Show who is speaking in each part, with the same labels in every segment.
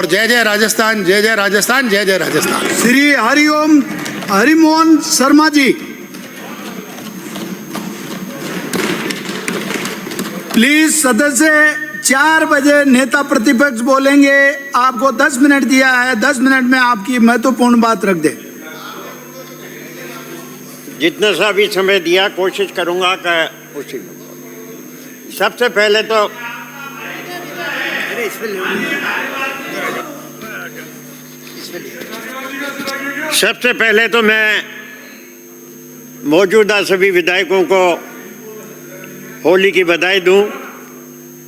Speaker 1: और जय जय राजस्थान, जय जय राजस्थान, जय जय राजस्थान।
Speaker 2: श्री हरिओम हरिमोहन शर्मा जी, प्लीज सदस्य 4 बजे नेता प्रतिपक्ष बोलेंगे। आपको 10 मिनट दिया है, 10 मिनट में आपकी महत्वपूर्ण बात रख दे।
Speaker 3: जितना सा भी समय दिया कोशिश करूंगा कि उसी में। सबसे पहले तो मैं मौजूदा सभी विधायकों को होली की बधाई दूं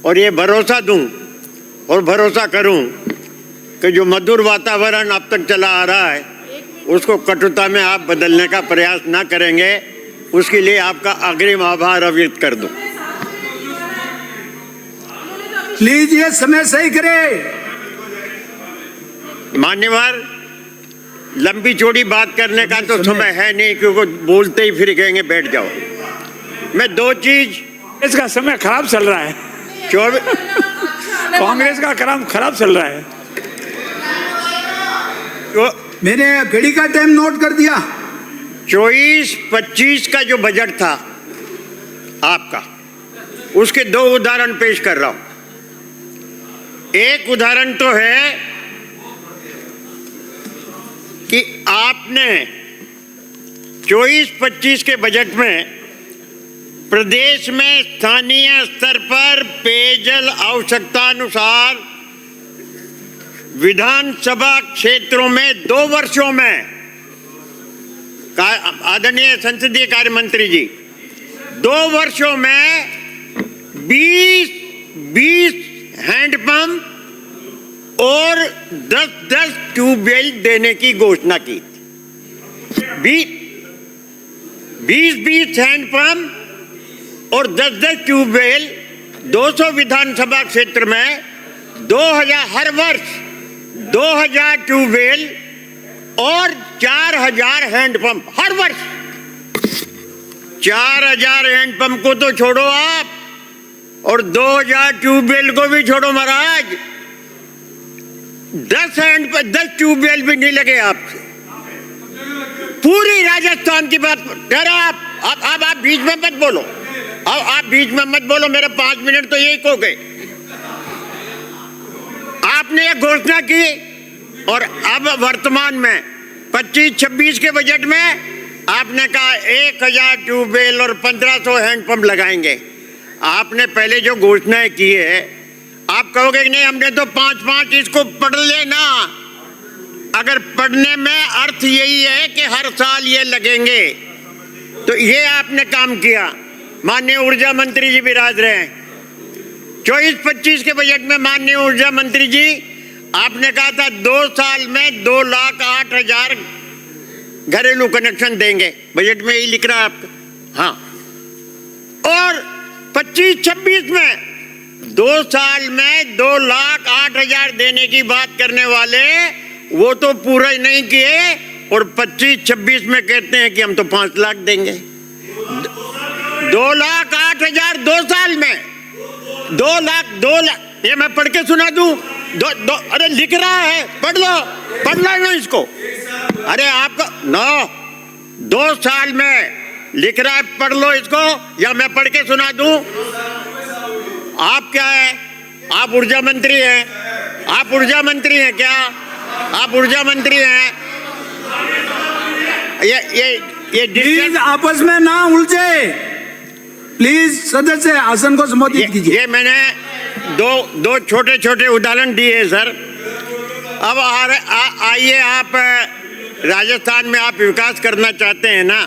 Speaker 3: और ये भरोसा दूं और भरोसा करूं कि जो मधुर वातावरण अब तक चला आ रहा है उसको कटुता में आप बदलने का प्रयास ना करेंगे। उसके लिए आपका अग्रिम आभार व्यक्त कर दूं।
Speaker 2: प्लीज ये समय सही करे।
Speaker 3: मान्यवर, लंबी चौड़ी बात करने का तो समय है नहीं, क्योंकि बोलते ही फिर कहेंगे बैठ जाओ। मैं 2 चीज,
Speaker 4: इसका समय खराब चल रहा है।
Speaker 3: 24
Speaker 4: कांग्रेस का क्रम खराब चल रहा है।
Speaker 2: मैंने घड़ी का टाइम नोट कर दिया।
Speaker 3: 24-25 का जो बजट था आपका, उसके 2 उदाहरण पेश कर रहा हूं। एक उदाहरण तो है कि आपने 24-25 के बजट में प्रदेश में स्थानीय स्तर पर पेयजल आवश्यकता अनुसार विधानसभा क्षेत्रों में 2 वर्षों में, आदरणीय संसदीय कार्य मंत्री जी, 2 वर्षों में 20 हैंडपंप और 10 ट्यूबवेल देने की घोषणा की। 20 हैंडपंप और 10 ट्यूबवेल 200 विधानसभा क्षेत्र में 2000 हर वर्ष 2000 ट्यूबवेल और 4000 हैंडपंप हर वर्ष। 4000 हैंडपंप को तो छोड़ो आप, और 2000 ट्यूबवेल को भी छोड़ो महाराज, 10 ट्यूबवेल भी नहीं लगे आपसे। पूरी राजस्थान की बात कह रहे आप बीच में मत बोलो। अब आप बीच में मत बोलो, मेरे 5 मिनट तो यही को गए। आपने एक घोषणा की और अब वर्तमान में 25-26 के बजट में आपने कहा 1000 ट्यूबवेल और 1500 हैंडपंप लगाएंगे। आपने पहले जो घोषणाएं की है, आप कहोगे कि नहीं हमने तो 5-5, इसको पढ़ लेना। अगर पढ़ने में अर्थ यही है कि हर साल ये लगेंगे, तो ये आपने काम किया। माननीय ऊर्जा मंत्री जी विराज रहे हैं। 24-25 के बजट में माननीय ऊर्जा मंत्री जी आपने कहा था 2 साल में 2,08,000 घरेलू कनेक्शन देंगे। बजट में यही लिख रहा है आपका। हाँ, और 25-26 में 2 साल में 2,08,000 देने की बात करने वाले वो तो पूरा ही नहीं किए, और 25-26 में कहते हैं कि हम तो 5 लाख देंगे। 2,08,000 2 साल में, 2 लाख। ये मैं पढ़ के सुना दूं? अरे लिख रहा है, पढ़ लो ना इसको। अरे आपका 2 साल में लिख रहा है, पढ़ लो इसको, या मैं पढ़ के सुना दूं? आप क्या है? आप ऊर्जा मंत्री हैं? आप ऊर्जा मंत्री हैं क्या? आप ऊर्जा मंत्री हैं? ये
Speaker 2: प्लीज आपस में ना उलझे। प्लीज सदस्य आसन को संबोधित कीजिए।
Speaker 3: ये मैंने दो छोटे उदाहरण दिए सर। अब आइए, आप राजस्थान में आप विकास करना चाहते हैं ना,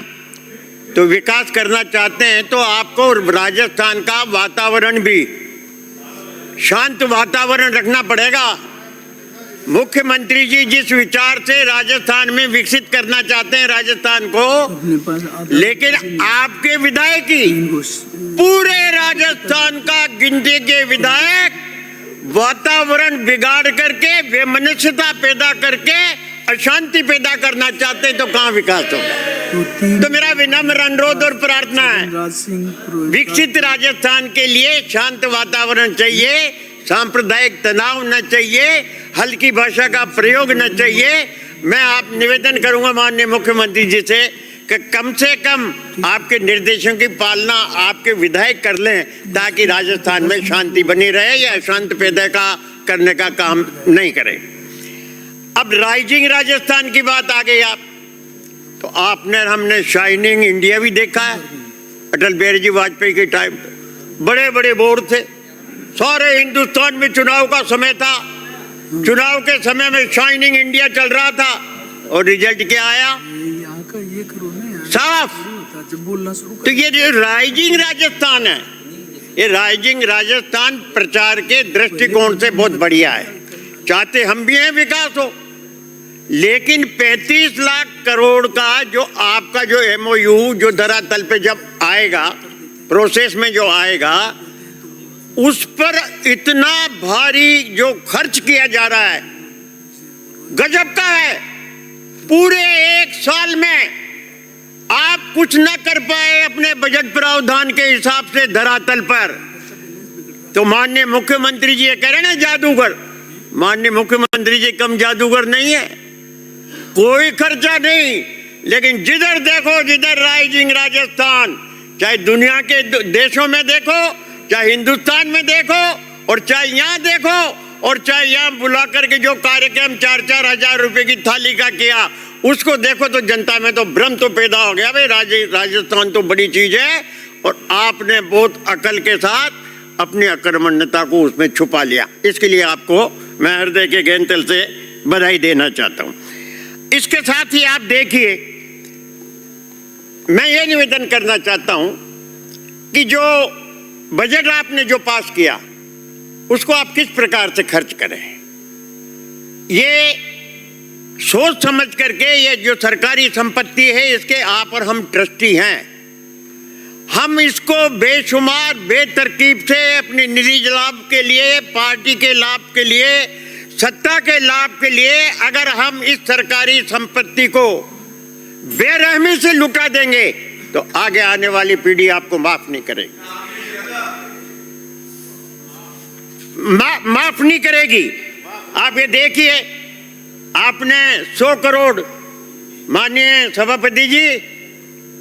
Speaker 3: तो विकास करना चाहते हैं तो आपको राजस्थान का वातावरण भी शांत वातावरण रखना पड़ेगा। मुख्यमंत्री जी जिस विचार से राजस्थान में विकसित करना चाहते हैं राजस्थान को, लेकिन आपके विधायक ही पूरे राजस्थान का गिनती के विधायक वातावरण बिगाड़ करके, बेमनुष्यता पैदा करके अशांति पैदा करना चाहते हैं, तो कहाँ विकास होगा? तो मेरा विनम्र अनुरोध और प्रार्थना है, विकसित राजस्थान के लिए शांत वातावरण चाहिए, सांप्रदायिक तनाव न चाहिए, हल्की भाषा का प्रयोग न चाहिए। मैं आप निवेदन करूंगा माननीय मुख्यमंत्री जी से कि कम से कम आपके निर्देशों की पालना आपके विधायक कर लें, ताकि राजस्थान में शांति बनी रहे या अशांति पैदा करने का काम नहीं करें। अब राइजिंग राजस्थान की बात आ गई आप, तो आपने हमने शाइनिंग इंडिया भी देखा है। अटल बिहारी जी वाजपेयी के टाइम पे बड़े बड़े बोर्ड थे, सारे हिंदुस्तान में चुनाव का समय था, चुनाव के समय में शाइनिंग इंडिया चल रहा था, और रिजल्ट क्या आया? साफ। तो ये जो राइजिंग राजस्थान है, ये राइजिंग राजस्थान प्रचार के दृष्टिकोण से बहुत बढ़िया है। चाहते हम भी हैं विकास हो, लेकिन 35 लाख करोड़ का जो आपका जो MOU जो धरातल पे जब आएगा, प्रोसेस में जो आएगा, उस पर इतना भारी जो खर्च किया जा रहा है गजब का है। पूरे 1 साल में आप कुछ न कर पाए अपने बजट प्रावधान के हिसाब से धरातल पर। तो माननीय मुख्यमंत्री जी ये कह रहे ना जादूगर, माननीय मुख्यमंत्री जी कम जादूगर नहीं है, कोई खर्चा नहीं। लेकिन जिधर देखो जिधर राइजिंग राजस्थान, चाहे दुनिया के देशों में देखो, चाहे हिंदुस्तान में देखो, और चाहे यहाँ देखो, और चाहे यहाँ बुला करके जो कार्यक्रम 4-4 हजार रुपए की थाली का किया उसको देखो, तो जनता में तो भ्रम तो पैदा हो गया भाई राजस्थान तो बड़ी चीज है। और आपने बहुत अकल के साथ अपनी अकर्मण्यता को उसमें छुपा लिया। इसके लिए आपको मैं हृदय के गहन तल से बधाई देना चाहता हूँ। इसके साथ ही आप देखिए, मैं ये निवेदन करना चाहता हूं कि जो बजट आपने जो पास किया उसको आप किस प्रकार से खर्च करें, ये सोच समझ करके। ये जो सरकारी संपत्ति है इसके आप और हम ट्रस्टी हैं, हम इसको बेशुमार बेतरकीब से अपने निजी लाभ के लिए, पार्टी के लाभ के लिए, सत्ता के लाभ के लिए अगर हम इस सरकारी संपत्ति को बेरहमी से लुटा देंगे तो आगे आने वाली पीढ़ी आपको माफ नहीं करेगी, माफ नहीं करेगी। आप ये देखिए, आपने 100 करोड़, माननीय सभापति जी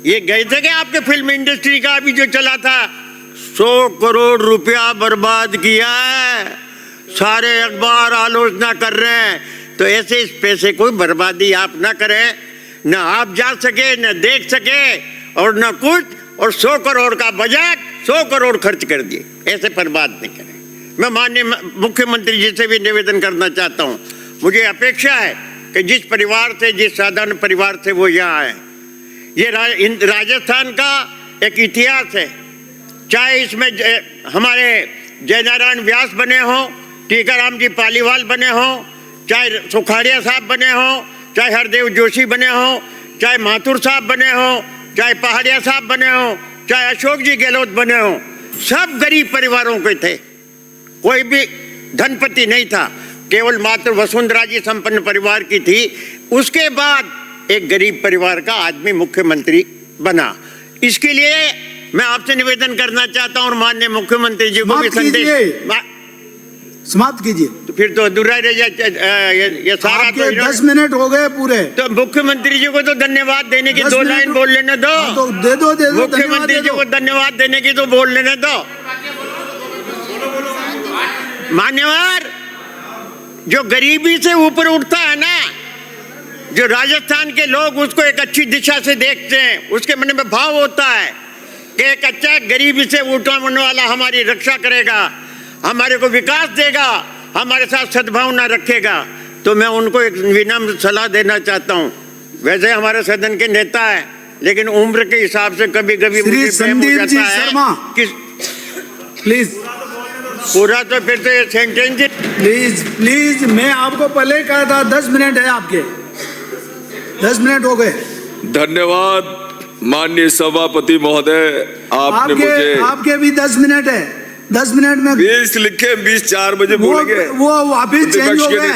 Speaker 3: ये गए थे कि आपके फिल्म इंडस्ट्री का अभी जो चला था, 100 करोड़ रुपया बर्बाद किया है, सारे अखबार आलोचना कर रहे हैं। तो ऐसे इस पैसे कोई बर्बादी आप ना करें, न आप जा सके न देख सके और न कुछ, और 100 करोड़ का बजट 100 करोड़ खर्च कर दिए, ऐसे बर्बाद नहीं करें। मैं माननीय मुख्यमंत्री जी से भी निवेदन करना चाहता हूँ, मुझे अपेक्षा है कि जिस परिवार से, जिस साधारण परिवार से वो यहाँ आए, ये राजस्थान का एक इतिहास है। चाहे इसमें हमारे जयनारायण व्यास बने हों, टीकाराम जी पालीवाल बने हों, चाहे सुखाड़िया साहब बने हों, चाहे हरदेव जोशी बने हों, चाहे माथुर साहब बने हों, चाहे पहाड़िया साहब बने हों, चाहे अशोक जी गहलोत बने हों, सब गरीब परिवारों के थे, कोई भी धनपति नहीं था, केवल मात्र वसुंधरा जी संपन्न परिवार की थी। उसके बाद एक गरीब परिवार का आदमी मुख्यमंत्री बना। इसके लिए मैं आपसे निवेदन करना चाहता हूं और माननीय मुख्यमंत्री जी को भी संदेश
Speaker 2: समाप्त कीजिए।
Speaker 3: तो फिर तो अधूरा रह जाए ये सारा। तो
Speaker 2: 10 मिनट हो गए पूरे।
Speaker 3: तो मुख्यमंत्री जी को तो धन्यवाद देने की 2 लाइन बोल लेने दो।
Speaker 2: तो दे दो
Speaker 3: मुख्यमंत्री जी को धन्यवाद देने की तो बोल लेने दो। मान्यवर, जो गरीबी से ऊपर उठता है ना, जो राजस्थान के लोग उसको एक अच्छी दिशा से देखते हैं, उसके मन में भाव होता है कि एक अच्छा गरीबी से उठने वाला हमारी रक्षा करेगा, हमारे को विकास देगा, हमारे साथ सद्भावना रखेगा। तो मैं उनको एक विनम्र सलाह देना चाहता हूँ। वैसे हमारे सदन के नेता है, लेकिन उम्र के हिसाब से कभी कभी मुझे
Speaker 2: संदीप जी शर्मा
Speaker 3: कि
Speaker 2: प्लीज
Speaker 3: पूरा तो फिर तो ये सेंटेंस
Speaker 2: प्लीज मैं आपको पहले कहा था 10 मिनट है आपके, 10 मिनट हो गए।
Speaker 5: धन्यवाद माननीय सभापति महोदय,
Speaker 2: आपके भी 10 मिनट है, 10 मिनट में
Speaker 5: 20 लिखे, 20 4 बजे बोलेंगे।
Speaker 2: वो वापिस चेंज हो गए।